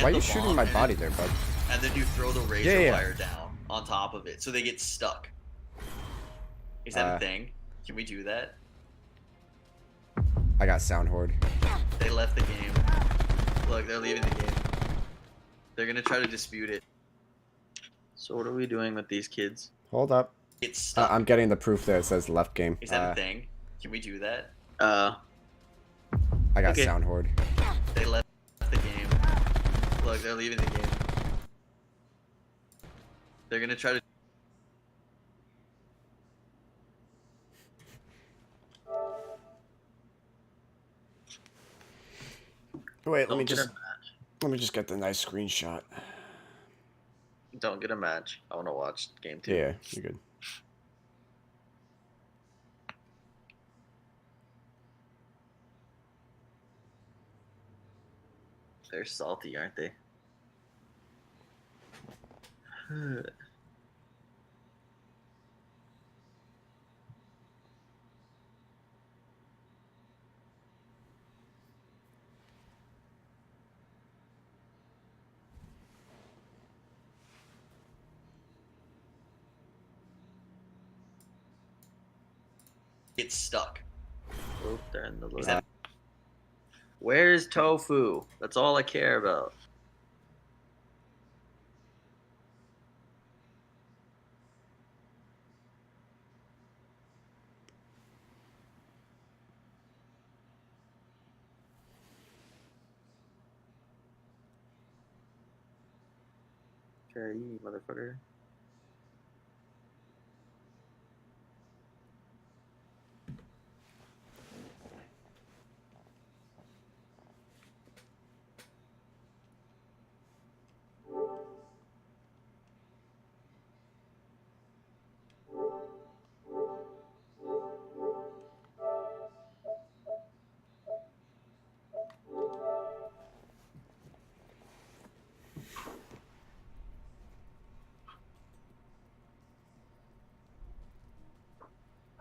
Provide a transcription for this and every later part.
Why are you shooting my body there, bud? And then you throw the razor wire down on top of it, so they get stuck. Is that a thing? Can we do that? I got sound horde. They left the game. Look, they're leaving the game. They're gonna try to dispute it. So what are we doing with these kids? Hold up. Get stuck. I'm getting the proof that it says left game. Is that a thing? Can we do that? I got sound horde. They left the game. Look, they're leaving the game. They're gonna try to. Wait, let me just get the nice screenshot. Don't get a match. I want to watch game 2. Yeah, you're good. They're salty, aren't they? Get stuck. Oh, they're in the little. Where's tofu? That's all I care about. Okay, you motherfucker.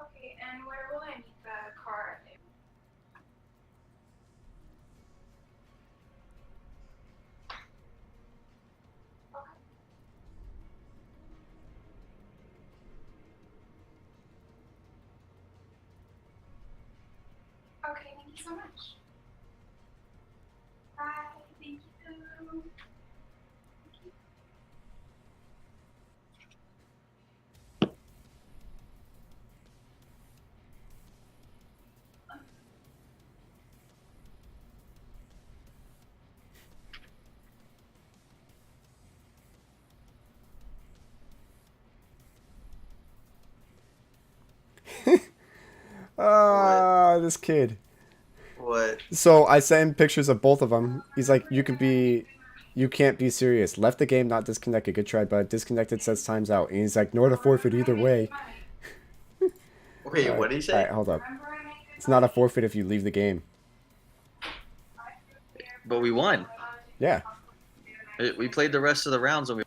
Okay, and where will I meet the car? Okay, thank you so much. Bye, thank you. This kid. What? So I sent him pictures of both of them. He's like, you can't be serious. Left the game, not disconnected. Good try, but disconnected says times out. And he's like, nor to forfeit either way. Wait, what did he say? Alright, hold up. It's not a forfeit if you leave the game. But we won. Yeah. We played the rest of the rounds and we.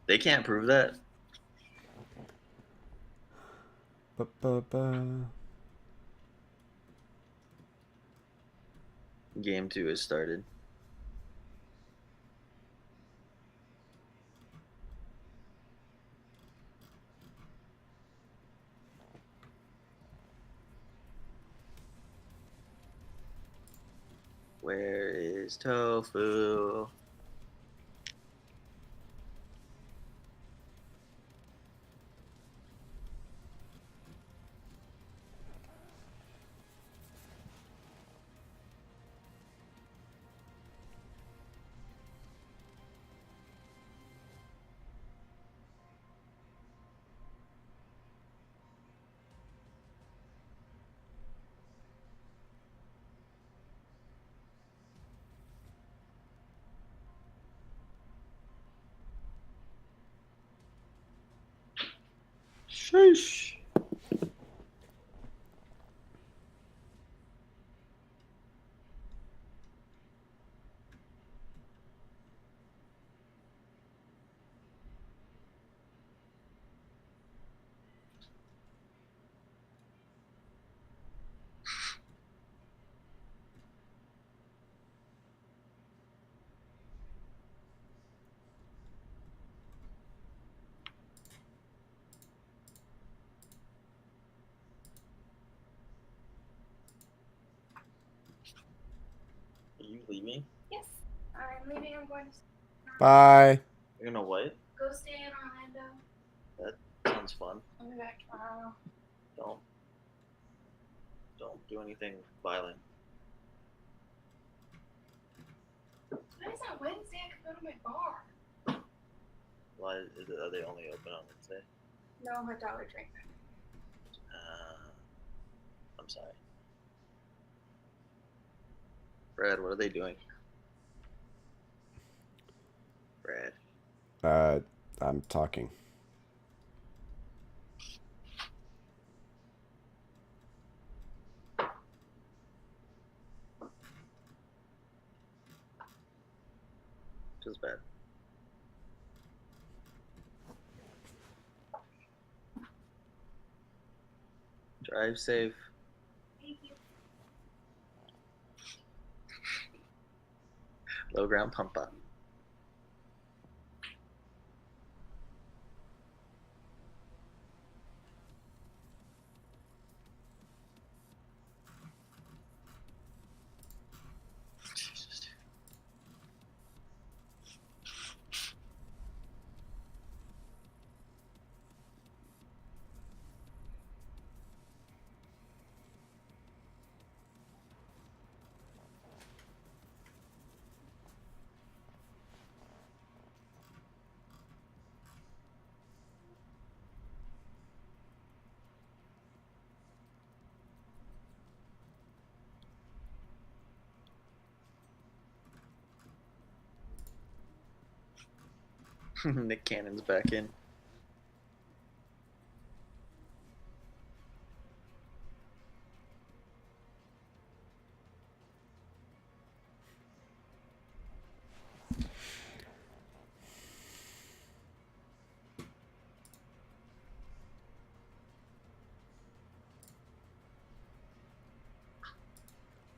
They can't prove that. Game 2 has started. Where is tofu? Sheesh. leaving? Yes. I'm leaving. I'm going to Bye. You're gonna what? go stay in Orlando. That sounds fun. I'll be back tomorrow. Don't do anything violent. Today's on Wednesday. I could go to my bar. Why are they only open on Wednesday? No, my dollar drink. I'm sorry. Brad, what are they doing? Brad. I'm talking. Feels bad. Drive safe. Thank you. Low ground pump up. Jesus. Nick Cannon's back in.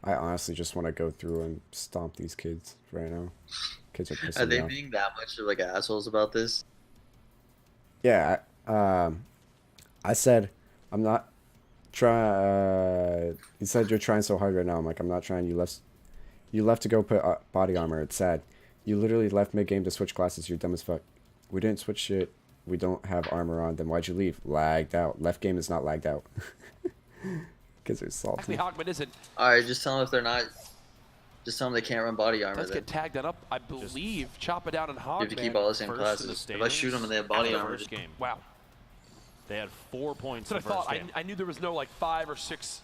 I honestly just want to go through and stomp these kids right now. Kids are pissing Are me they off. being that much of like assholes about this? Yeah, I said I'm not trying. You said you're trying so hard right now. I'm like, I'm not trying. You left to go put body armor. It's sad. You literally left mid game to switch classes. You're dumb as fuck. We didn't switch shit. We don't have armor on. Then why'd you leave? Lagged out. Left game is not lagged out. Kids are salty. Actually, Hogman isn't. Alright, just tell them if they're not. Just tell them they can't run body armor. Let's Then. get tagged that up. I believe chop it down and Hogman. You have to keep all the same First classes. in the If I shoot them and they have body after the armor, first game. Wow. They had 4 points That's in what the I thought. first game. I knew there was no like 5 or 6.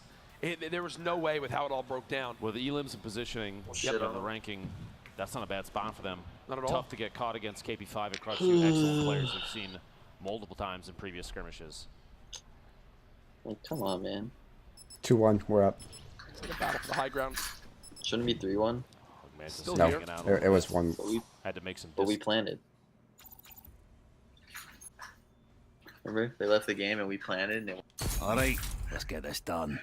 There was no way with how it all broke down. With elims and positioning shit in on the them. ranking, that's not a bad spot for them. Not at all. Tough to get caught against KP5 and Crush 2. Excellent players we've seen multiple times in previous skirmishes. like, come on, man. 2-1. We're up. It's like a battle for the high ground. Shouldn't it be 3-1, Hogman just Still No, here. hanging out a it little was bit. 1. but we Had to make some but we planted. Remember, they left the game and we planted. And it, All right, let's get this done.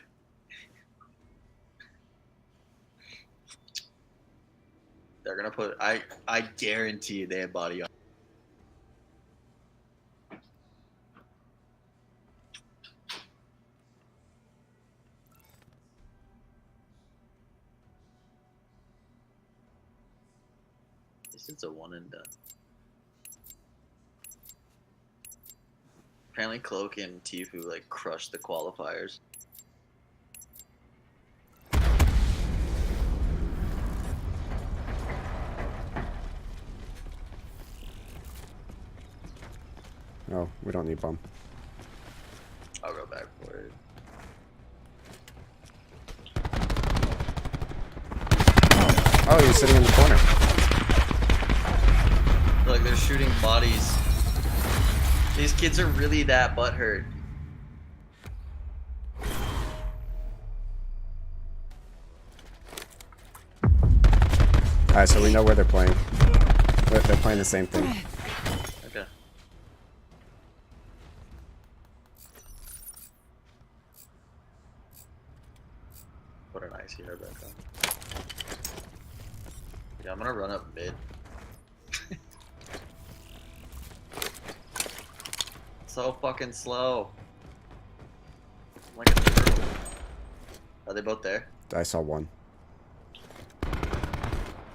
they're gonna put. I guarantee you they have body armor. This is a one and done. Apparently, Cloak and Tifu like crushed the qualifiers. No, we don't need bomb. I'll go back for it. Oh, you're sitting in the corner. Look, they're shooting bodies. These kids are really that butthurt. Alright, so we know where they're playing. They're playing the same thing. Okay. What an icy hair background. Yeah, I'm gonna run up mid. So fucking slow. I'm like a turtle. Are they both there? I saw one.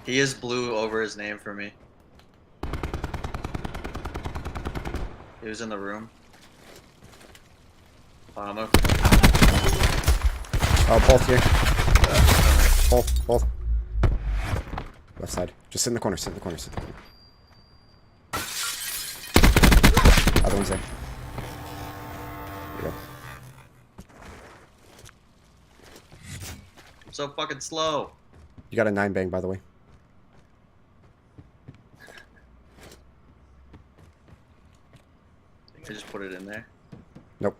He is blue over his name for me. He was in the room. Oh, I'm gonna Oh, both here. Both. Left side. Just sit in the corner, sit in the corner, sit in the corner. Other one's there. There you go. I'm so fucking slow. You got a 9 bang, by the way. I just put it in there. Nope.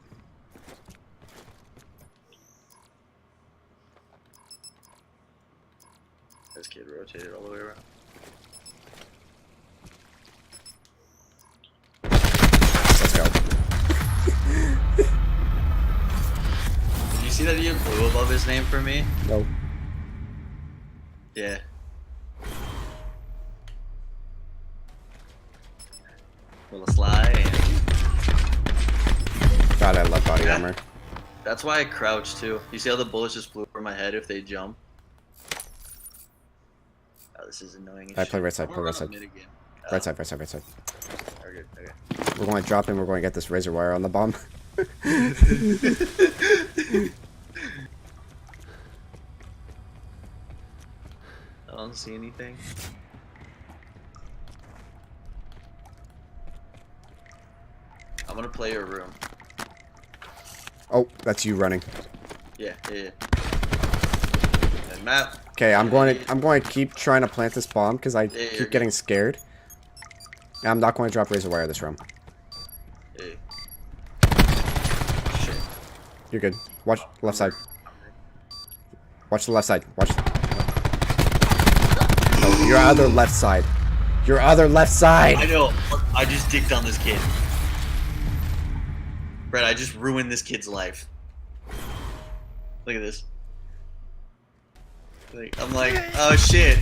This kid rotated all the way around. Let's go. Did you see that he had blue above his name for me? No. Yeah. Little slide. God, I love body armor. That's why I crouch too. You see how the bullets just flew over my head if they jump? Oh, this is annoying. Alright, play right side, play right side. Right side, right side, right side. Okay, okay. We're going to drop in, we're going to get this razor wire on the bomb. I don't see anything. I'm gonna play your room. Oh, that's you running. Yeah. And map. Okay, I'm going to keep trying to plant this bomb because I you're keep getting scared. And I'm not going to drop razor wire this round. Hey. Shit. You're good. Watch left side. Watch the left side. Watch. No, your other left side. Your other left side. I know. I just dicked on this kid. Brett, I just ruined this kid's life. Look at this. Like, I'm like, oh shit.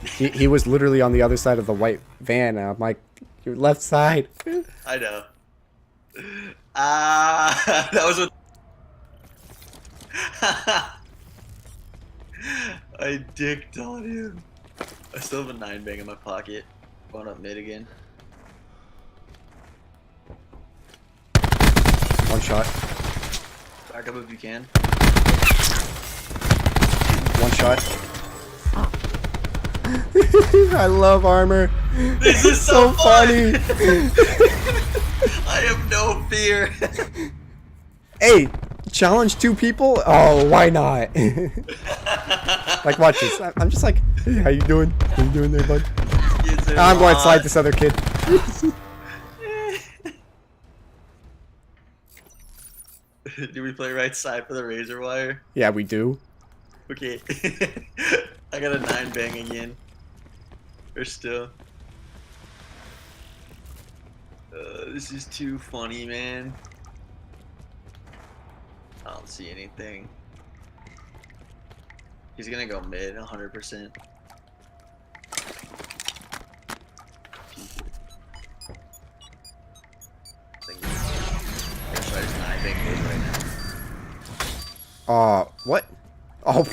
He was literally on the other side of the white van. And I'm like, your left side. I know. Ah, that was what. I dicked on him. I still have a 9 bang in my pocket. Going up mid again. One shot. Back up if you can. One shot. I love armor. This is so funny. I have no fear. Hey, challenge 2 people? Oh, why not? Like, watch this. I'm just like, hey, how you doing? How you doing there, bud? I'm going to slide this other kid. Do we play right side for the razor wire? Yeah, we do. Okay. I got a 9 bang again. Or still. This is too funny, man. I don't see anything. He's gonna go mid, 100%. I'm gonna try this 9 bang mid right now. What? Oh.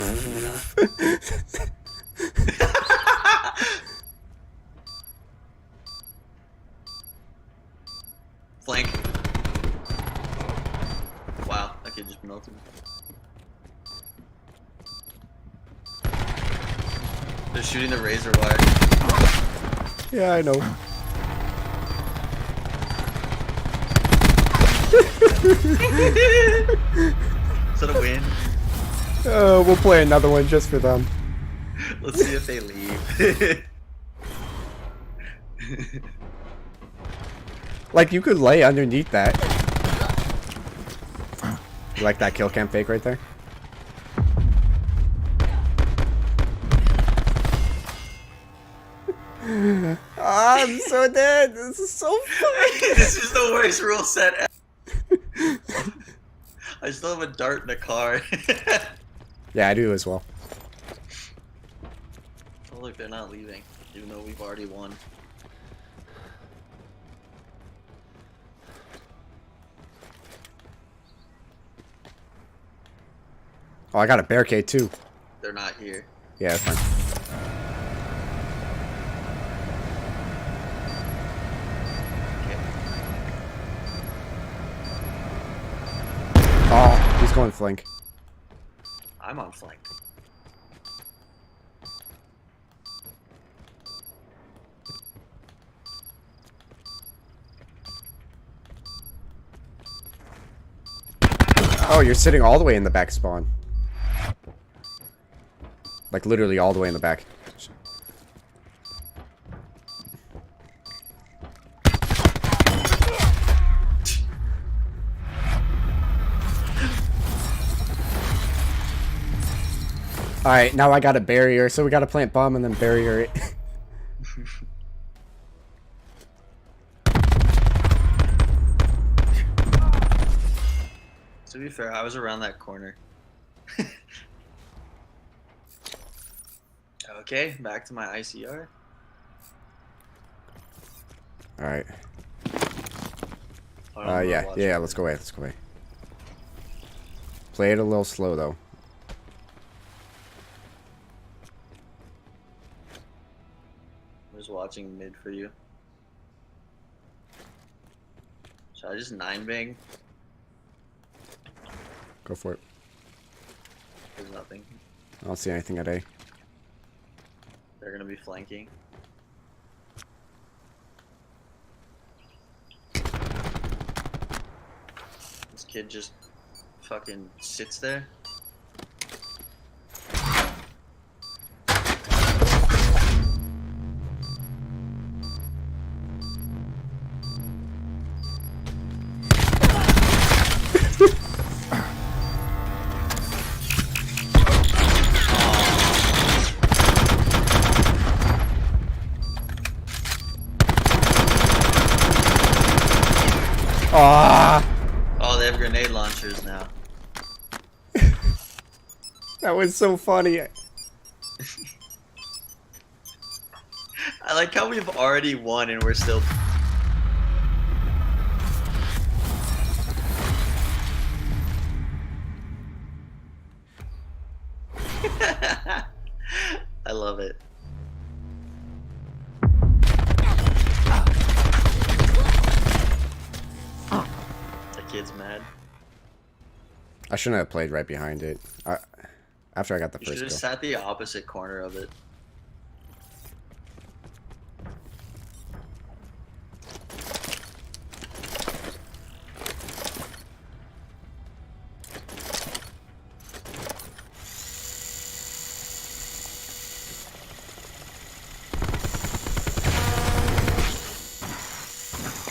Flank. Wow, that kid just melted. They're shooting the razor wire. Yeah, I know. Is that a win? We'll play another one just for them. Let's see if they leave. Like, you could lay underneath that. You like that kill cam fake right there? I'm so dead. This is so funny. This is the worst rule set ever. I still have a dart in the car. Yeah, I do as well. Oh look, they're not leaving, even though we've already won. Oh, I got a barricade too. they're not here. Yeah, that's fine. Okay. Oh, he's going flank. I'm on flank. Oh, you're sitting all the way in the back spawn. Like literally all the way in the back. Alright, now I got a barrier, so we gotta plant bomb and then barrier it. To be fair, I was around that corner. Okay, back to my ICR. Alright. Hold on, I'm gonna watch Yeah, it. let's go away, let's go away. Play it a little slow though. I'm just watching mid for you. Should I just 9-bang? Go for it. There's nothing. I don't see anything at A. They're gonna be flanking. This kid just fucking sits there. Ah, Oh, they have grenade launchers now. that was so funny. I like how we've already won and we're still. I love it. The kid's mad. I shouldn't have played right behind it. After I got the You should first have kill. sat the opposite corner of it.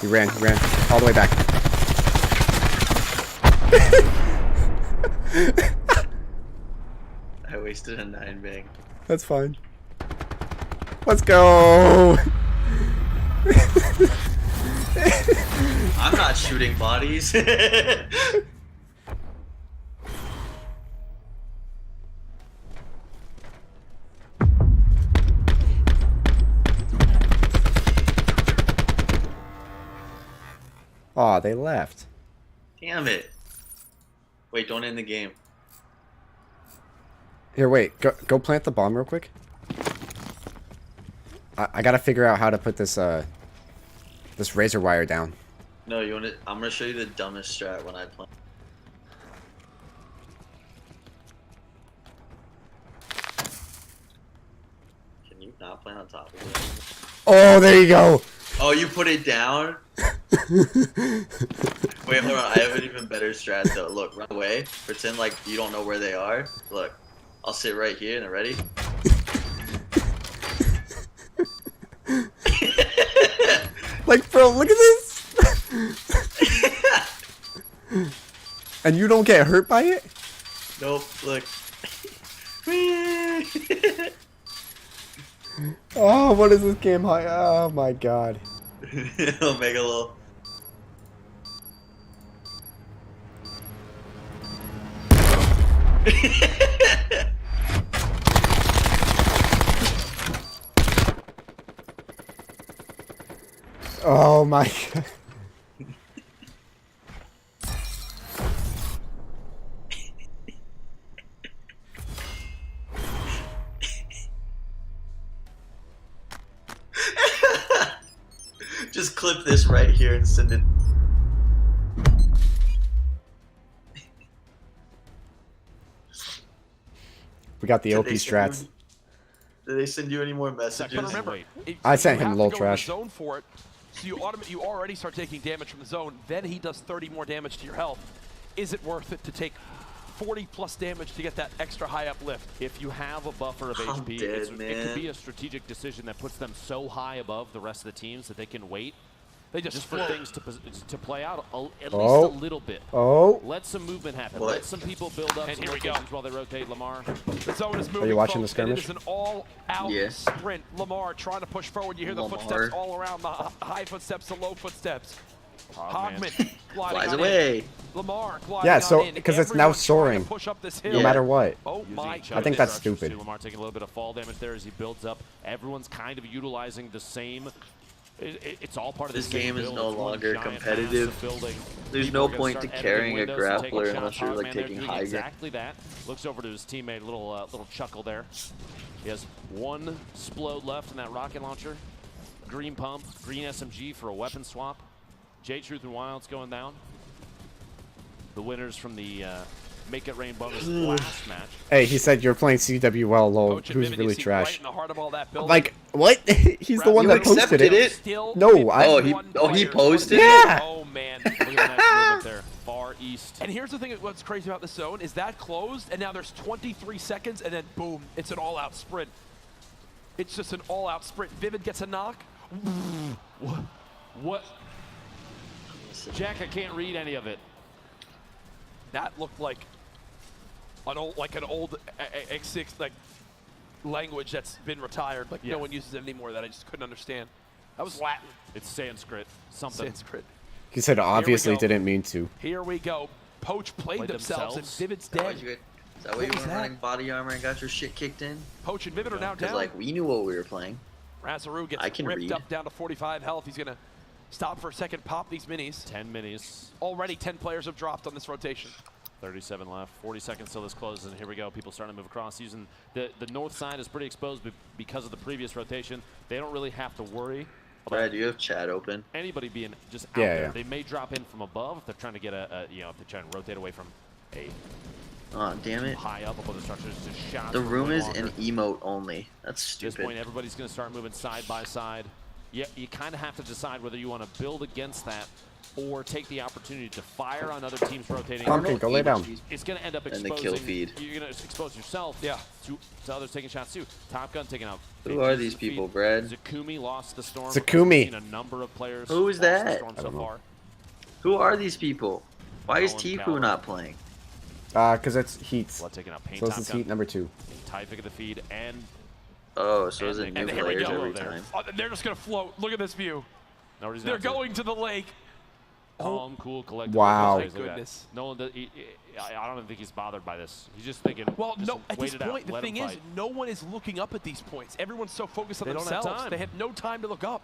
He ran all the way back. I wasted a 9-bang. That's fine. Let's go. I'm not shooting bodies. Aw, they left. Damn it. Wait, don't end the game. Here, wait. Go plant the bomb real quick. I gotta figure out how to put this this razor wire down. No, you want to? I'm gonna show you the dumbest strat when I play. Can you not play on top of it? Oh, there you go. Oh, you put it down? Wait, hold on. I have an even better strat though. Look, run away. Pretend like you don't know where they are. Look, I'll sit right here and ready. Like, bro, look at this. And you don't get hurt by it? Nope. Look. Oh, what is this game high? Oh my god. Omega lol. Oh my god. Just clip this right here and send it. We got the Did OP they send strats. you- Did they send you any more messages? But remember, I sent you him have little to go to the trash. zone for it, so you already start taking damage from the zone. Then he does 30 more damage to your health. Is it worth it to take 40 plus damage to get that extra high uplift? If you have a buffer of I'm HP, dead, it could man. be a strategic decision that puts them so high above the rest of the teams that they can wait They just for float. things to play out at least Oh. a little bit. Oh, Let some movement happen. What? Let some people build up And some here we go. locations while they rotate Lamar. The zone is moving. you watching the folks, and it skirmish? is an all-out Yeah. sprint. Lamar trying to push forward. You hear the Lamar. footsteps all around, the high footsteps, the low footsteps. Hogman. Hogman gliding Flies on away. in. Lamar gliding Yeah, so- on in. because it's now Everyone trying to soaring. Push up this hill. no Yeah. matter what. Oh Using my each I other's think that's structures stupid. too. Lamar taking a little bit of fall damage there as he builds up. Everyone's kind of utilizing the same. It's all part of This the same game is build. no It's one longer giant competitive. massive building. There's People no are gonna point start to editing carrying a windows and taking grappler shots. unless you're like Hogman there taking doing high ground. exactly that. Looks over to his teammate, little chuckle there. He has one explode left in that rocket launcher. Green pump, green SMG for a weapon swap. J-Truth and Wild's going down. The winners from the Make It Rain bonus last match. Hey, he said you're playing CWL lol. Coach and Who's Vivian, really you see trash? Right in the heart of all that building. Like, what? He's the one You that posted accepted it? Still No, I- Oh, he 51 he players. posted? Yeah. Oh man. Look at the next movement there. Far east. And here's the thing, what's crazy about this zone is that closed, and now there's 23 seconds, and then boom, it's an all-out sprint. It's just an all-out sprint. Vivid gets a knock. What? Jack, I can't read any of it. That looked like an old X6 like language that's been retired. Like Yeah. no one uses it anymore. That I just couldn't understand. That was Latin, It's Sanskrit. Something. Sanskrit. He said obviously go. didn't mean to. Here we go. Poach played Played themselves, and themselves? Vivid's Is that why dead. you- is that why you What was were that? running body armor and got your shit kicked in? Poach and Vivid are now Because down. like we knew what we were playing. Razaru gets I can ripped read. up down to 45 health. He's gonna stop for a second, pop these minis. 10 minis. Already 10 players have dropped on this rotation. 37 left. 40 seconds till this closes, and here we go. People starting to move across. Using the north side is pretty exposed because of the previous rotation. They don't really have to worry about Brad, do you have chat open? anybody being just out Yeah, there. yeah. They may drop in from above if they're trying to get if they're trying to rotate away from a Oh, damn it. high up above the structures. Just shots. The for room way is longer. an emote only. That's At this point, stupid. everybody's going to start moving side by side. Yeah, you kind of have to decide whether you want to build against that or take the opportunity to fire on other teams rotating. Pumpkin, go lay down. It's going to end up And exposing. the kill feed. You're going to expose yourself. Yeah. To others taking shots too. Top Gun taking out. Who Fidget's are these feed. people, Brad? Zakumi lost the storm. Zakumi. We've seen a number of players. Who is lost the that? storm I so don't know. far. Who are these people? Why is Colin Tifu Cowell. not playing? Because it's heats. Blood taking out Pain So this Top is Gun. heat number 2. Typhic of the feed and Oh, so is And it they- new and here we players go every there. time? Oh, they're just gonna float. Look at this view. nobody's They're out there. going to the lake. Calm, cool, collected. Wow. Look at that. Goodness. Nolan, I don't even think he's bothered by this. He's just thinking. Well, just no. At wait this it out, point, the let thing him is, fight. no one is looking up at these points. Everyone's so focused on They don't have themselves. time. They have no time to look up.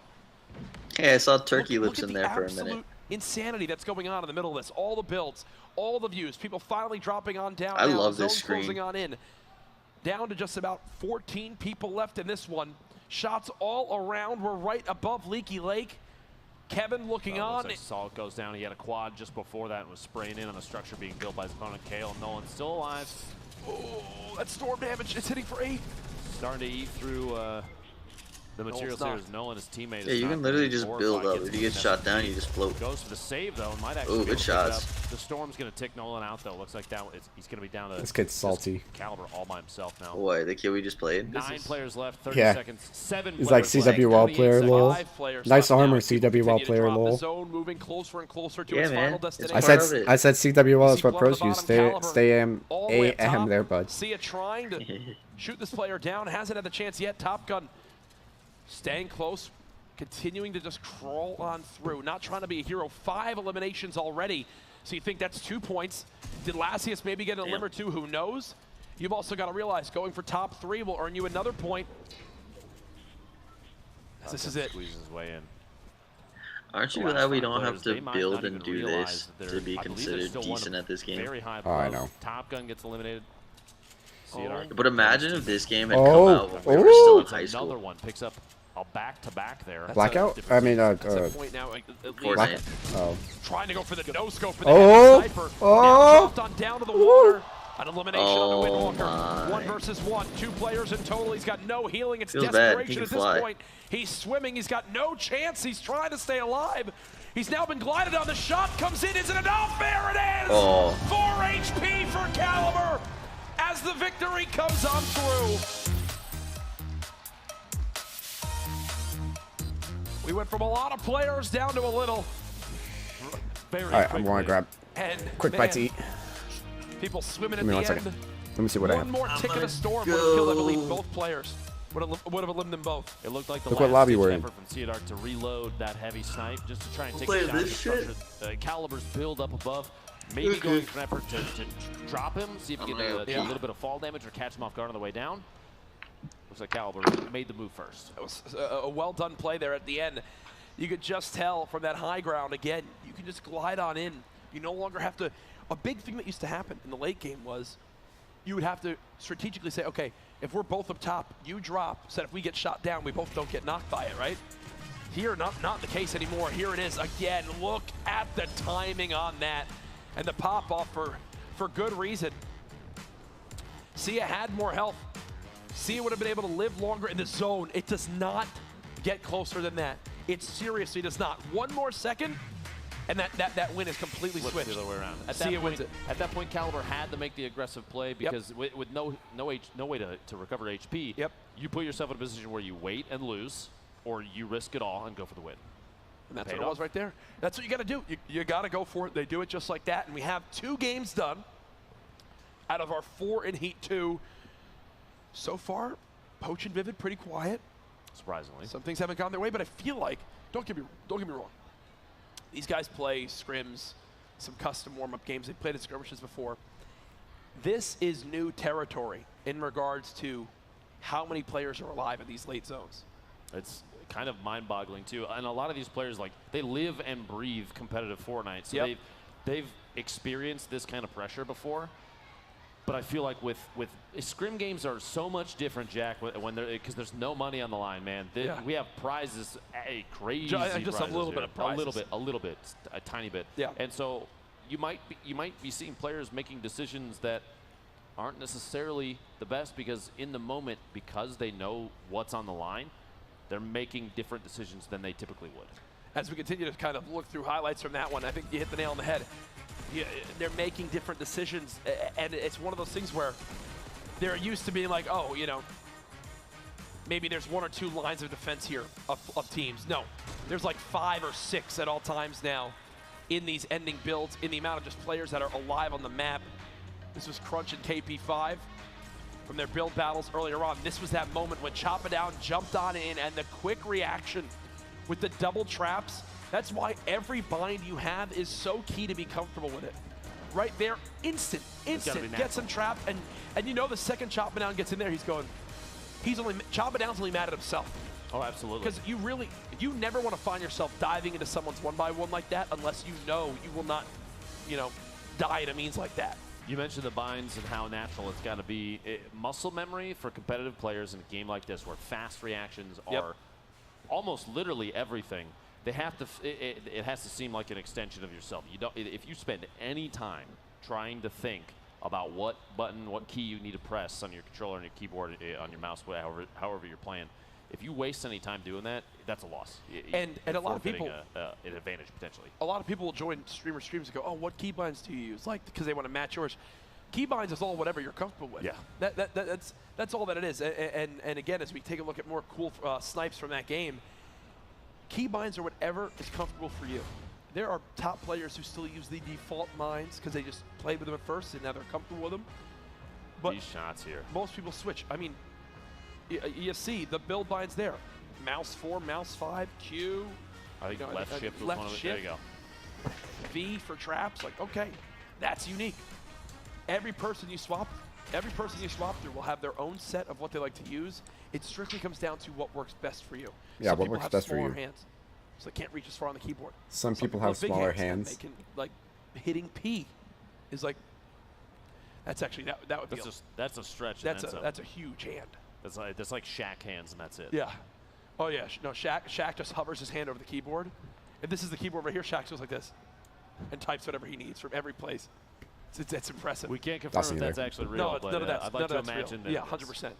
Hey, I saw Turkey Look Lips at in the there for a absolute minute. insanity that's going on in the middle of this. All the builds, all the views, people finally dropping on down. I now, love zone this screen. closing on in. Down to just about 14 people left in this one. Shots all around. We're right above Leaky Lake. Kevin looking on. Looks like Salt goes down. He had a quad just before that and was spraying in on the structure being built by his opponent, Kale. Nolan's still alive. Oh, that storm damage. It's hitting for 8. Starting to eat through the materials here not. as Nolan, his teammate. Yeah, is you not can literally getting just more build fight, up. gets If you the get shot down, you SMG. just float. Goes for the save though, and might actually Ooh, be able good to pick it shots. up. The storm's going to tick Nolan out though. Looks like he's going to be down to This kid's salty. Caliber all by himself now. Boy, the kid we just played. 9 players left, 30 Yeah. seconds, 7 He's like players left, CWL 28 player, seconds. lol. 5 players Nice left armor, now. People CWL continue to player, drop. The lol. zone moving closer and closer to Yeah, its man. final It's destination. I part said of it. I said CWL is See what one at pros the use. bottom, Stay Caliber, all the way at AM top. there, bud. See it trying to shoot this player down. Hasn't had the chance yet. Top Gun staying close, continuing to just crawl on through. Not trying to be a hero. 5 eliminations already. So you think that's 2 points. Did Lassius maybe get a limb or 2? Who knows? You've also got to realize going for top 3 will earn you another point. This is it. Squeezes his way in. Aren't you The glad last we 5 don't have players, to they might build not and even do realize this that to they're- be I believe they're considered still one of decent at this game? Very high Oh, I above. know. Top Gun gets eliminated. See it, Oh. Ark. But imagine if this game had Oh, come out when we were still in oh. high Another school. one picks up a back-to-back there. That's Blackout? a I mean, That's a point now. At least. Fortnite. Oh. Trying to go for the no-scope for the Oh! heavy sniper. Oh! Now dropped on down to the water. An elimination Oh on the my. Windwalker. 1 versus 1. 2 players in total. He's got no healing. It's Feels bad. He desperation can at this fly. point. He's swimming. He's got no chance. He's trying to stay alive. He's now been glided on. The shot comes in. Is it enough? There it is! Oh. 4 HP for Caliber as the victory comes on through. We went from a lot of players down to a little. Very All right, I'm quickly. going to grab And quick bite to man, eat. people swimming at Give me the 1 end. second. Let me see what I One have. more tick of gonna the storm would have killed, I believe, go. both players. Would have eliminated them both. It looked like the Look what last lobby ditch we're in. effort from Cedark to reload that heavy snipe just to try and take Play a shot at the this shit? structure. Caliber's build up above. Maybe going for an effort to drop him, see if you I'm get gonna a go little bit of fall damage or catch him off guard on the way down. Looks like Caliber made the move first. It was a well-done play there at the end. You could just tell from that high ground, again, you can just glide on in. You no longer have to. A big thing that used to happen in the late game was you would have to strategically say, okay, if we're both up top, you drop, so that if we get shot down, we both don't get knocked by it, right? Here, not the case anymore. Here it is again. Look at the timing on that. And the pop-off for good reason. Sia had more health. Sia would have been able to live longer in the zone. It does not get closer than that. It seriously does not. 1 more second, and that win is completely Flips switched. the other way around. At Sia that wins point, it. At that point, Caliber had to make the aggressive play because with no way to recover HP, Yep. you put yourself in a position where you wait and lose, or you risk it all and go for the win. And that's Paid what it was off. right there. That's what you got to do. You got to go for it. They do it just like that. And we have 2 games done out of our 4 in Heat 2. So far, Poach and Vivid pretty quiet. Surprisingly. Some things haven't gone their way, but I feel like, don't get me wrong. These guys play scrims, some custom warm-up games. They've played in skirmishes before. This is new territory in regards to how many players are alive in these late zones. It's kind of mind-boggling too, and a lot of these players, like, they live and breathe competitive Fortnite, so Yep. they've experienced this kind of pressure before. But I feel like with scrim games are so much different, Jack, when they're because there's no money on the line, man. Yeah. We have prizes, crazy Just a prizes little bit here. of prizes. a little bit, a tiny bit. Yeah. And so you might be seeing players making decisions that aren't necessarily the best because in the moment, because they know what's on the line, they're making different decisions than they typically would. As we continue to kind of look through highlights from that one, I think you hit the nail on the head. They're making different decisions, and it's one of those things where they're used to being like, oh, maybe there's 1 or 2 lines of defense here of teams. No, there's like 5 or 6 at all times now in these ending builds, in the amount of just players that are alive on the map. This was Crunch and KP5 from their build battles earlier on. This was that moment when Chop It Down jumped on in, and the quick reaction with the double traps. That's why every bind you have is so key to be comfortable with it. Right there, instant, get some trap, and you know the second Chop It Down gets in there, Chop It Down's only mad at himself. Oh, absolutely. Because you never want to find yourself diving into someone's 1-by-1 like that unless you know you will not, die in a means like that. You mentioned the binds and how natural it's got to be. Muscle memory for competitive players in a game like this where fast reactions are almost literally everything. They have to. It has to seem like an extension of yourself. You don't. If you spend any time trying to think about what button, what key you need to press on your controller, on your keyboard, on your mouse, however you're playing, if you waste any time doing that, that's a loss. And a lot of people, an advantage potentially. A lot of people will join streamers and go, "Oh, what keybinds do you use?" Like, because they want to match yours. Keybinds is all whatever you're comfortable with. Yeah. That's all that it is. And again, as we take a look at more cool snipes from that game, keybinds are whatever is comfortable for you. There are top players who still use the default mines because they just played with them at first and now they're comfortable with them. But these shots here, most people switch. I mean, you see the build binds there. Mouse 4, mouse 5, Q. I think left shift was left one of them. shift. There you go. V for traps. Like, okay, that's unique. Every person you swap through will have their own set of what they like to use. It strictly comes down to what works best for you. Yeah, Some what people works have best for smaller you. hands, so they can't reach as far on the keyboard. Some people have big smaller and hands. They can, like, hitting P is like, that's actually, that would be That's a stretch. that's a huge hand. That's like Shaq hands, and that's it. Yeah. Oh yeah, no, Shaq just hovers his hand over the keyboard. If this is the keyboard right here, Shaq goes like this and types whatever he needs from every place. It's impressive. We can't confirm if that's actually real, No, but none of that's, I'd like to imagine that. Yeah, 100%.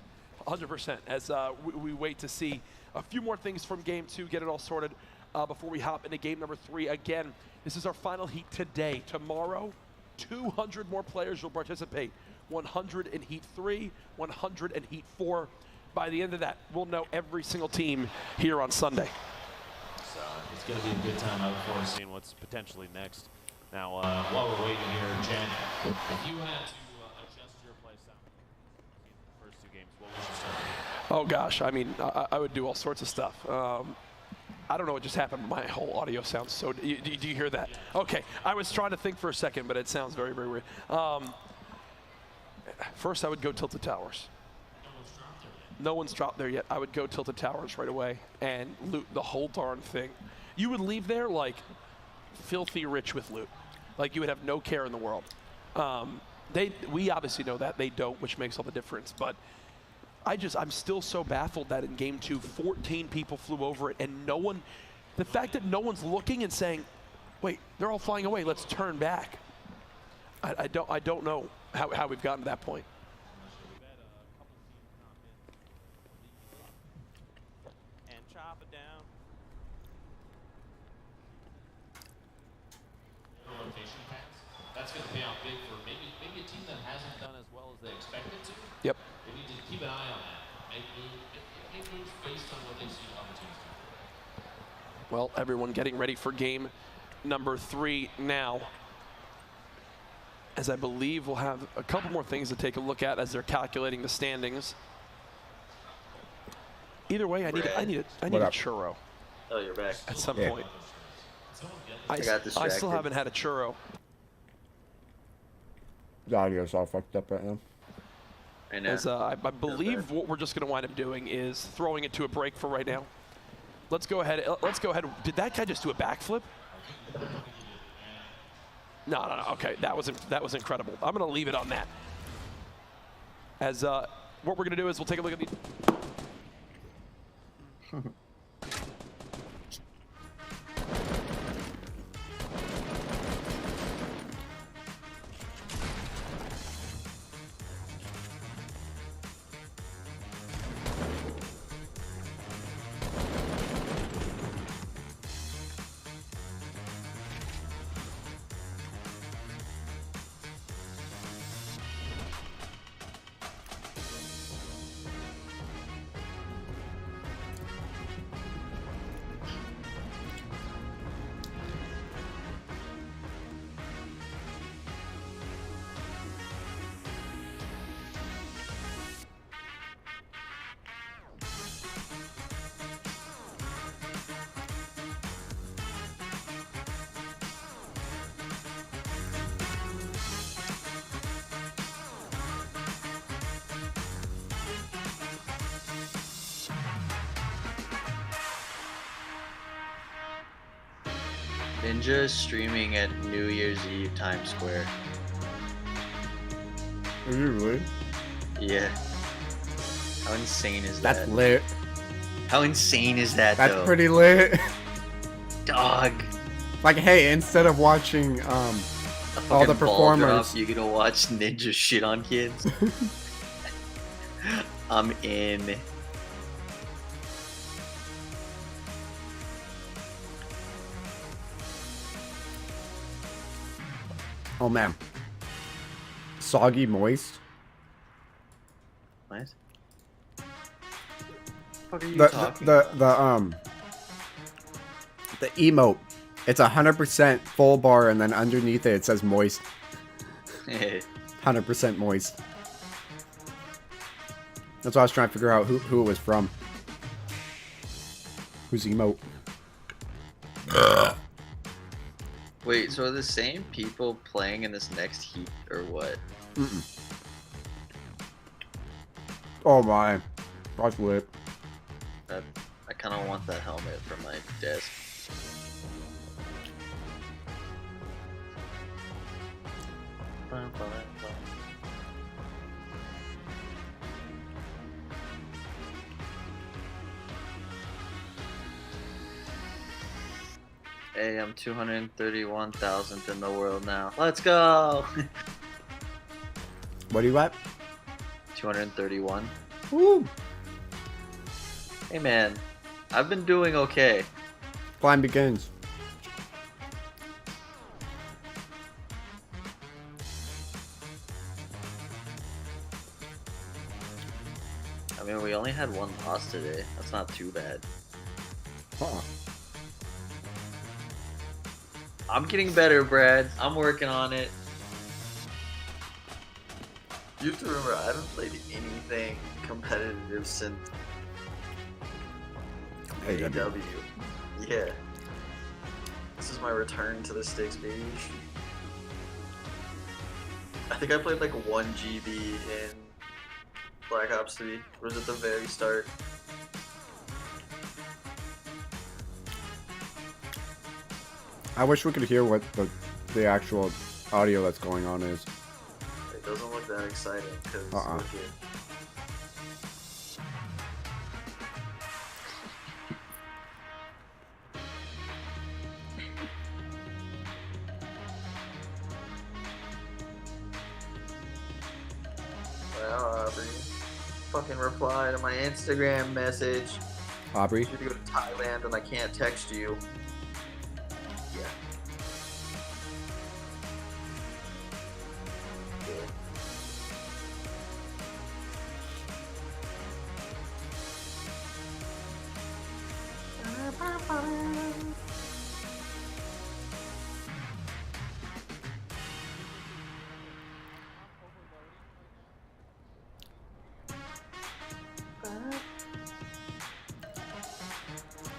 100%. As we wait to see a few more things from game 2, get it all sorted before we hop into game number 3. Again, this is our final heat today. Tomorrow, 200 more players will participate. 100 in heat 3, 100 in heat 4. By the end of that, we'll know every single team here on Sunday. So it's going to be a good time. I look forward to seeing what's potentially next. Now, while we're waiting here, Jen, if you had to adjust your play style in the first 2 games, what would you start with? Oh gosh, I mean, I would do all sorts of stuff. I don't know what just happened. My whole audio sounds so. Do you hear that? Okay, I was trying to think for a second, but it sounds very, very weird. First, I would go Tilted Towers. No one's dropped there yet. I would go Tilted Towers right away and loot the whole darn thing. You would leave there like filthy rich with loot. Like you would have no care in the world. We obviously know that. They don't, which makes all the difference. But I'm still so baffled that in game 2, 14 people flew over it and no one, the fact that no one's looking and saying, wait, they're all flying away, let's turn back. I don't know how we've gotten to that point. And chop it down. Rotation packs. That's going to pay off big for maybe a team that hasn't done as well as they expected to. Yep. They need to keep an eye on that. Make moves based on what they see other teams do. Well, everyone getting ready for game number 3 now. As I believe we'll have a couple more things to take a look at as they're calculating the standings. Either way, I need a churro. Oh, you're back. At some point. I got distracted. I still haven't had a churro. The audio's all fucked up right now. I know. As I believe what we're just going to wind up doing is throwing it to a break for right now. Let's go ahead. Did that guy just do a backflip? No. Okay, that was incredible. I'm going to leave it on that. As what we're going to do is we'll take a look at the. Ninja is streaming at New Year's Eve Times Square. Are you really? Yeah. How insane is That's that? lit. How insane is that, That's though? pretty lit. Dog. Like, hey, instead of watching A all the fucking ball performers, drop, you gonna watch Ninja shit on kids? I'm in. oh man, soggy moist. What? What are you The talking the about? the emote. It's 100% full bar, and then underneath it says moist. 100% moist. That's why I was trying to figure out who it was from. Who's emote? Wait, so are the same people playing in this next heat, or what? Oh my, that's lit. I kind of want that helmet for my desk. Hey, I'm 231,000th in the world now. Let's go! What are you at? 231. Woo! Hey man, I've been doing okay. Climb begins. I mean, we only had one loss today. That's not too bad. I'm getting better, Brad. I'm working on it. You have to remember, I haven't played anything competitive since AW. Yeah. This is my return to the sticks, baby. I think I played like 1 GB in Black Ops 3. It was at the very start. I wish we could hear what the actual audio that's going on is. It doesn't look that exciting because well, Aubrey, fucking reply to my Instagram message. Aubrey? You have to go to Thailand and I can't text you. Yeah.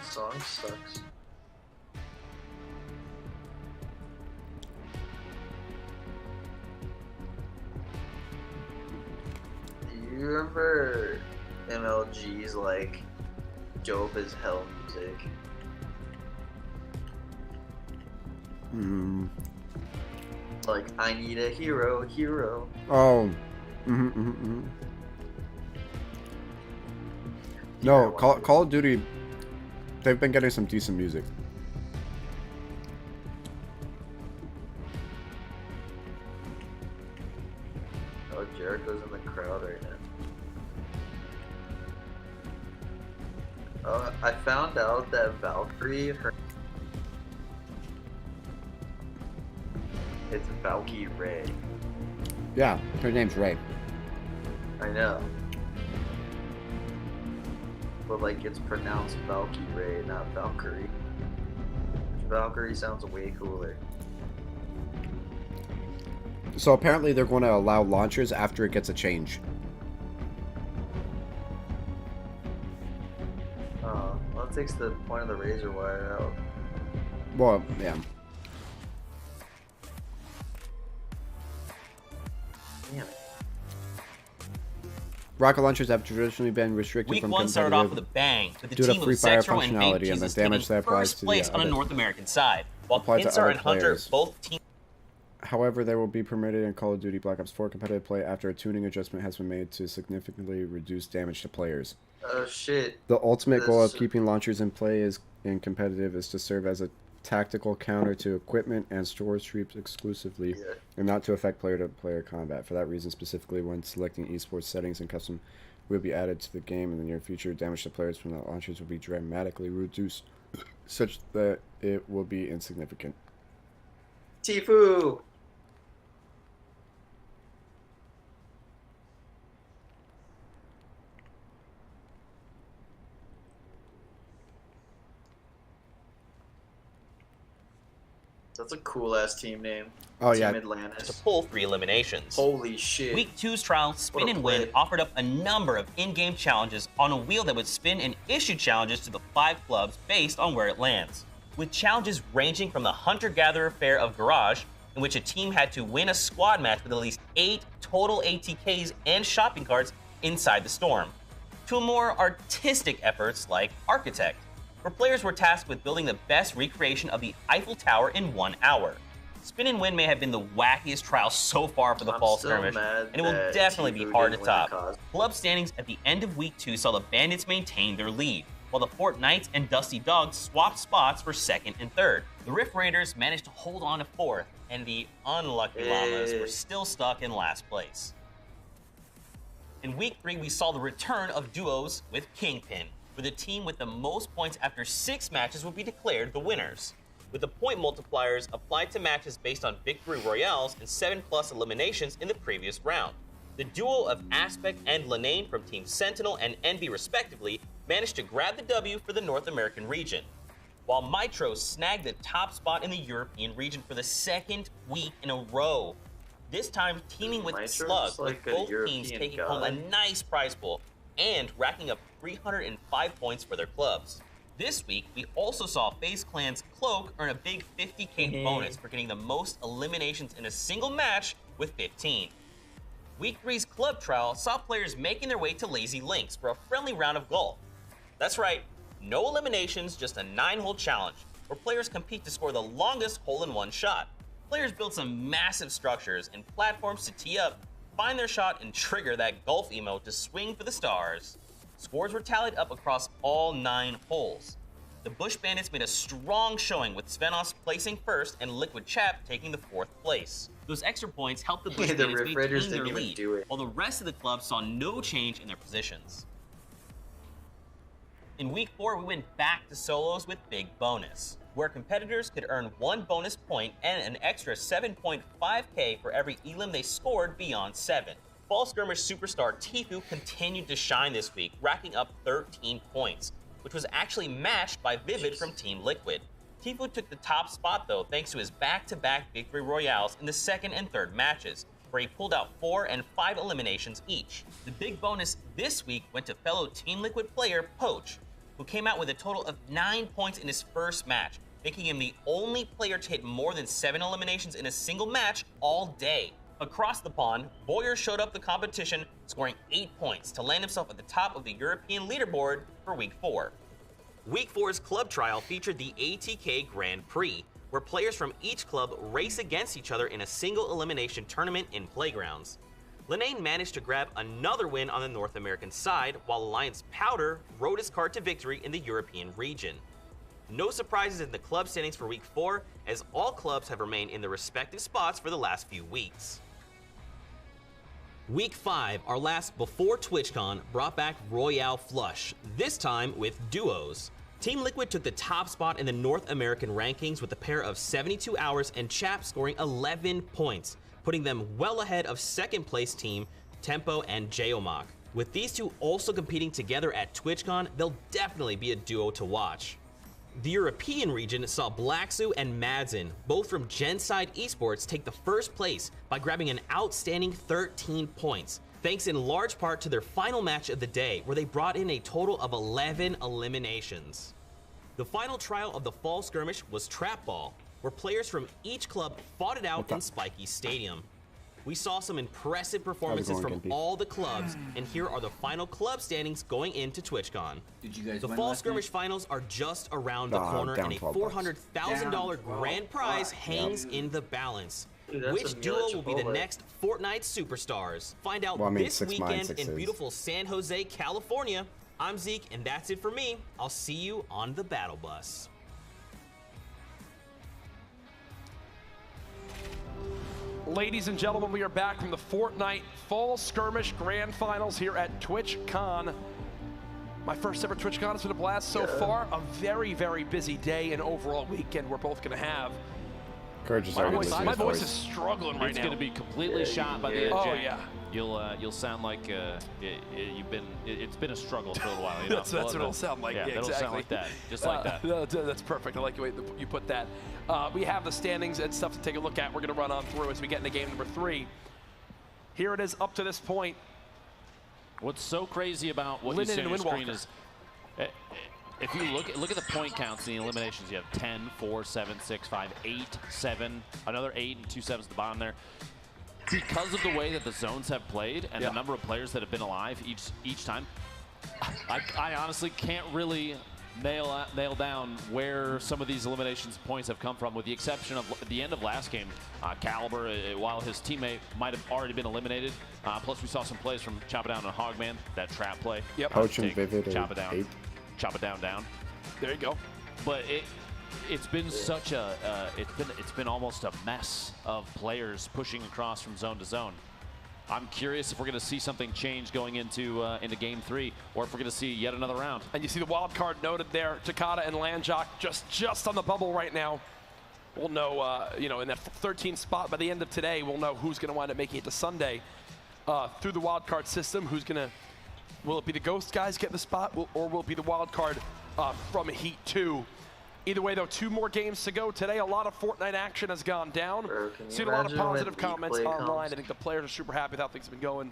Song sucks. Do you remember MLG's like dope as hell music? Like, I need a hero, hero. Oh. No, Call of Duty, they've been getting some decent music. Oh, Jericho's in the crowd right now. I found out that Valkyrie, it's Valkyrie Ray. Yeah, her name's Ray. I know. But like it's pronounced Valkyrie, not Valkyrie. Valkyrie sounds way cooler. So apparently they're going to allow launchers after it gets a change. Oh, well that takes the point of the razor wire out. Well, yeah. Damn it. Rocket launchers have traditionally been restricted Week from one started off with a competitive bang, with the due to team free of fire Sexro and functionality Vape and the Jesus damage that taking applies first to place the on the other- North American side, while applied to Pinsar other and Hunter players. both teams. However, they will be permitted in Call of Duty Black Ops 4 competitive play after a tuning adjustment has been made to significantly reduce damage to players. Oh shit. The ultimate goal of This- keeping launchers in play in competitive is to serve as a tactical counter to equipment and store sweeps exclusively, Yeah. and not to affect player-to-player combat. For that reason, specifically when selecting esports settings and custom will be added to the game in the near future, damage to players from the launchers will be dramatically reduced, such that it will be insignificant. Tifu! That's a cool ass team name. Oh, Team yeah. Atlantis. to pull 3 eliminations. Holy shit. Week 2's trial, Spin What a and Win, play. offered up a number of in-game challenges on a wheel that would spin and issue challenges to the 5 clubs based on where it lands. With challenges ranging from the hunter-gatherer fair of Garage, in which a team had to win a squad match with at least 8 total ATKs and shopping carts inside the storm, to more artistic efforts like Architect, where players were tasked with building the best recreation of the Eiffel Tower in 1 hour. Spin and Win may have been the wackiest trial so far for the I'm fall still skirmish, mad and it will that definitely Tifu be hard to didn't win the top. cause. Club standings at the end of Week 2 saw the Bandits maintain their lead, while the Fort Knights and Dusty Dogs swapped spots for 2nd and 3rd. The Rift Raiders managed to hold on to 4th, and the unlucky Llamas were still stuck in last place. In Week 3, we saw the return of duos with Kingpin, where the team with the most points after 6 matches would be declared the winners, with the point multipliers applied to matches based on victory royales and 7+ eliminations in the previous round. The duo of Aspect and Lenane from Team Sentinel and NB respectively managed to grab the W for the North American region, while Mitro snagged the top spot in the European region for the 2nd week in a row. This time teaming with Mitro's Slug, like with a both teams European taking home a nice prize pool and racking up 305 points for their clubs. This week, we also saw FaZe Clan's Cloak earn a big 50k bonus for getting the most eliminations in a single match with 15. Week 3's club trial saw players making their way to Lazy Links for a friendly round of golf. That's right, no eliminations, just a 9-hole challenge, where players compete to score the longest hole-in-one shot. Players build some massive structures and platforms to tee up, find their shot, and trigger that golf emote to swing for the stars. Scores were tallied up across all 9 holes. The Bush Bandits made a strong showing with Svenos placing 1st and Liquid Chap taking the 4th place. Those extra points helped the Bush The Bandits Rift Raiders maintain their didn't even lead, do it. while the rest of the club saw no change in their positions. In Week 4, we went back to solos with Big Bonus, where competitors could earn 1 bonus point and an extra 7.5k for every elim they scored beyond 7. Fall Skirmish superstar Tfue continued to shine this week, racking up 13 points, which was actually matched by Vivid from Team Liquid. Tfue took the top spot though thanks to his back-to-back victory royales in the 2nd and 3rd matches, where he pulled out 4 and 5 eliminations each. The big bonus this week went to fellow Team Liquid player Poach, who came out with a total of 9 points in his first match, making him the only player to hit more than 7 eliminations in a single match all day. Across the pond, Boyer showed up the competition, scoring 8 points to land himself at the top of the European leaderboard for Week 4. Week 4's club trial featured the ATK Grand Prix, where players from each club race against each other in a single elimination tournament in playgrounds. Lenane managed to grab another win on the North American side, while Alliance Powder rode his card to victory in the European region. No surprises in the club standings for Week 4, as all clubs have remained in their respective spots for the last few weeks. Week 5, our last before TwitchCon, brought back Royale Flush, this time with duos. Team Liquid took the top spot in the North American rankings with a pair of 72 Hours and Chap scoring 11 points, putting them well ahead of 2nd place team Tempo and Geomach. With these two also competing together at TwitchCon, they'll definitely be a duo to watch. The European region saw Blacksu and Madsen, both from Genside Esports, take the 1st place by grabbing an outstanding 13 points, thanks in large part to their final match of the day, where they brought in a total of 11 eliminations. The final trial of the fall skirmish was Trap Ball, where players from each club fought it out in Spiky Stadium. We saw some impressive performances from all the clubs, and here are the final club standings going into TwitchCon. Did you guys The win fall last skirmish night? finals are just around the corner, down and a $12. $400,000 grand prize hangs in the balance. Dude, that's a Which meal duo at will be the Chipotle. next Fortnite superstars? Find out Well, I mean, this 6 mine, weekend 6 in his. beautiful San Jose, California. I'm Zeke, and that's it for me. I'll see you on the battle bus. Ladies and gentlemen, we are back from the Fortnite Fall Skirmish Grand Finals here at TwitchCon. My first ever TwitchCon has been a blast so far. A very, very busy day and overall weekend we're both going to have. Courage is My already voice, losing my his voice voice. is struggling right It's now. going to be completely shot by the end of Oh, Jack. yeah. You'll sound like it's been a struggle for a little while. You know? That's what it'll sound like. Yeah, Yeah, it'll exactly. sound like that, just like that. That's perfect. I like the way you put that. We have the standings and stuff to take a look at. We're going to run on through as we get into game number 3. Here it is up to this point. What's so crazy about what Linden you see on and your screen Windwalker. is, if you look at the point counts in the eliminations, you have 10, 4, 7, 6, 5, 8, 7, another 8 and 2 7s at the bottom there. Because of the way that the zones have played and the number of players that have been alive each time, I honestly can't really nail down where some of these eliminations points have come from, with the exception of the end of last game. Caliber, while his teammate might have already been eliminated, plus we saw some plays from Chop It Down and Hogman, that trap play. Yep. Poach and Take Vivid Chop are It Down. 8. chop it down. There you go. But it's been such a it's been almost a mess of players pushing across from zone to zone. I'm curious if we're going to see something change going into Game 3, or if we're going to see yet another round. And you see the wild card noted there, Takada and Landjock just on the bubble right now. We'll know, in that 13th spot by the end of today, we'll know who's going to wind up making it to Sunday through the wild card system. Who's going to, will it be the Ghost guys getting the spot, or will it be the wild card from Heat 2? Either way, though, 2 more games to go today. A lot of Fortnite action has gone down. Seen a lot of positive comments online. I think the players are super happy with how things have been going.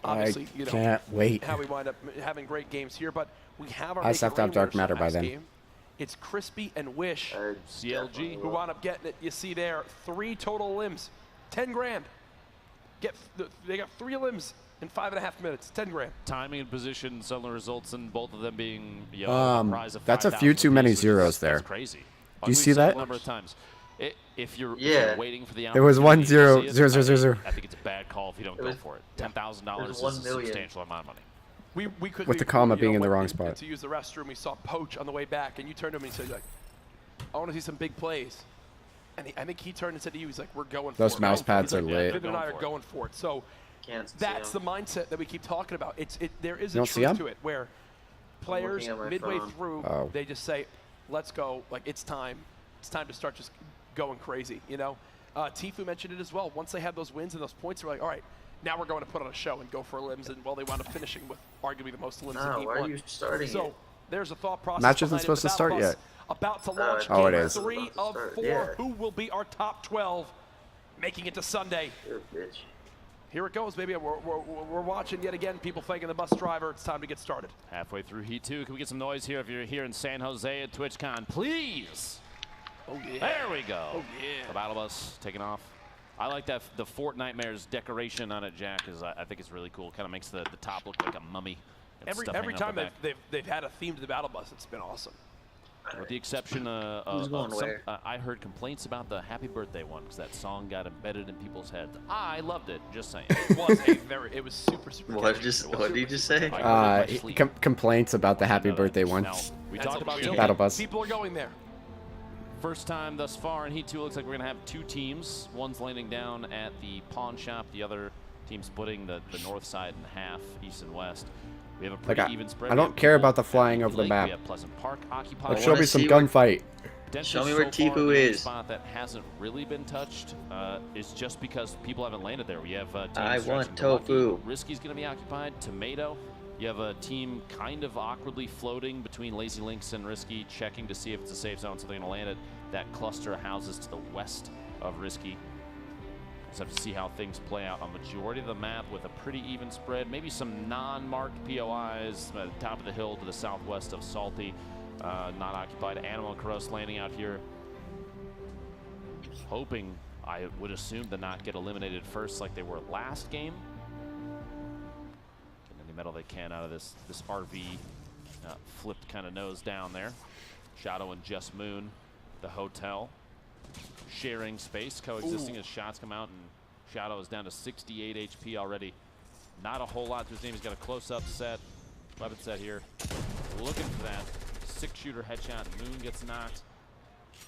Obviously, I can't wait. How we wind up having great games here, but we have our I just have to have Dark Matter by then. game. It's Crispy and Wish, CLG, who wound up getting it. You see there, 3 total limbs, 10 grand. They got 3 limbs in 5.5 minutes, 10 grand. Timing and position suddenly results in both of them being a prize of that's a 5,000 few too many apiece, zeros there. That's crazy. Do you see that? A number of times. If you're waiting for the there was 1 0 0 0 0 0. I think it's a bad call if you don't go for it. $10,000 is a substantial amount of money. We quickly, With the comma being in the went wrong spot. To use the restroom, we saw Poach on the way back, and you turned to him and he said, like, I want to see some big plays. And I think he turned and said to you, he's like, we're going for it. Those mouse pads are lit. Vivid and I are going for it. So that's the mindset that we keep talking about. There is a You don't see truth him? to it where players midway through, Oh. they just say, let's go. Like, it's time. It's time to start just going crazy, you know? Tifu mentioned it as well. Once they had those wins and those points, they're like, all right, now we're going to put on a show and go for limbs. And, well, they wound up finishing with arguably the most limbs in Heat 1. Why are you starting So there's a thought process. Match isn't behind it. supposed The to start Battle yet. Bus about to launch Oh, it game is. 3 of 4. Yeah. Who will be our top 12 making it to Sunday? You're a bitch. Here it goes, baby. We're watching yet again. People thanking the bus driver. It's time to get started. Halfway through Heat 2. Can we get some noise here if you're here in San Jose at TwitchCon, please? Oh, yeah. There we go. Oh, yeah. The battle bus taking off. I like that the Fort Nightmares decoration on it, Jack. I think it's really cool. Kind of makes the top look like a mummy. and stuff Every hanging out time the back. they've had a theme to the battle bus, it's been awesome. With the exception Who's of going some, where? I heard complaints about the Happy Birthday one because that song got embedded in people's heads. I loved it. Just saying. It was super What catchy. did you just say? I heard it in my sleep. Complaints about the Happy Birthday one. Now, we That's talked about okay. Battle bus. People are going there. first time thus far in Heat 2. Looks like we're going to have 2 teams. One's landing down at the pawn shop. The other team splitting the north side in half, east and west. We have a pretty even spread. I don't care about the flying over the map. We have Pleasant Park occupied. Like, show me some see where- gunfight. Show me where So far, Tifu the only is. spot that hasn't really been touched is just because people haven't landed there. We have teams I stretching want to Lucky. tofu. Risky's going to be occupied. Tomato. You have a team kind of awkwardly floating between Lazy Links and Risky, checking to see if it's a safe zone, so they're going to land it. That cluster of houses to the west of Risky. Just have to see how things play out. A majority of the map with a pretty even spread. Maybe some non-marked POIs at the top of the hill to the southwest of Salty. Not occupied. Animal Cross landing out here. Hoping, I would assume, to not get eliminated first like they were last game. Getting any metal they can out of this RV. Flipped kind of nose down there. Shadow and Just Moon, the hotel. Sharing space, coexisting as shots come out, and Shadow is down to 68 HP already. Not a whole lot to his name. He's got a close-up set, weapon set here. Looking for that 6-shooter headshot. Moon gets knocked.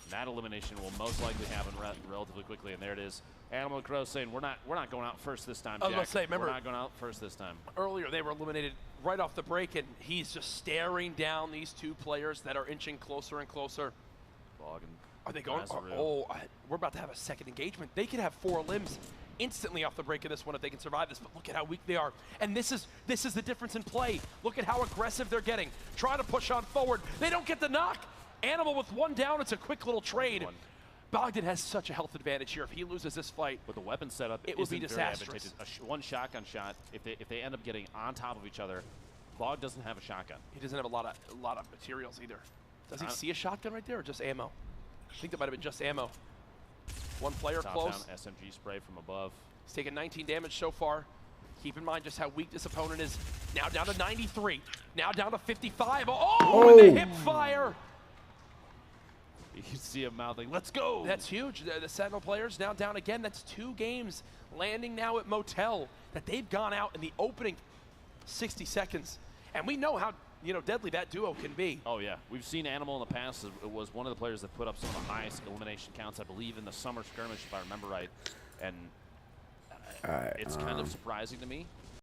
That elimination will most likely happen relatively quickly, and there it is. Animal Crow saying, "We're not going out first this time, Jack. I was about to say, remember- we're not going out first this time." Earlier, they were eliminated right off the break, and he's just staring down these 2 players that are inching closer and closer. Bog and Are they going? Lazaru. We're about to have a second engagement. They could have 4 limbs instantly off the break of this one if they can survive this. But look at how weak they are. And this is the difference in play. Look at how aggressive they're getting. Try to push on forward. They don't get the knock. Animal with 1 down. It's a quick little trade. Bogdan has such a health advantage here. If he loses this fight, With the weapon setup, it would be isn't very disastrous. advantageous. One shotgun shot. If they end up getting on top of each other, Bog doesn't have a shotgun. he doesn't have a lot of materials either. Does he see a shotgun right there or just ammo? I think that might have been just ammo. 1 player Top close. down SMG spray from above. He's taken 19 damage so far. Keep in mind just how weak this opponent is. Now down to 93. Now down to 55. Oh, and the hip fire. You can see him mouthing, "Let's go!" That's huge. The Sentinel players now down again. That's 2 games landing now at Motel that they've gone out in the opening 60 seconds. And we know how deadly that duo can be. Oh, yeah. We've seen Animal in the past. It was one of the players that put up some of the highest elimination counts, I believe, in the summer skirmish, if I remember right. And All right, it's kind of surprising to me.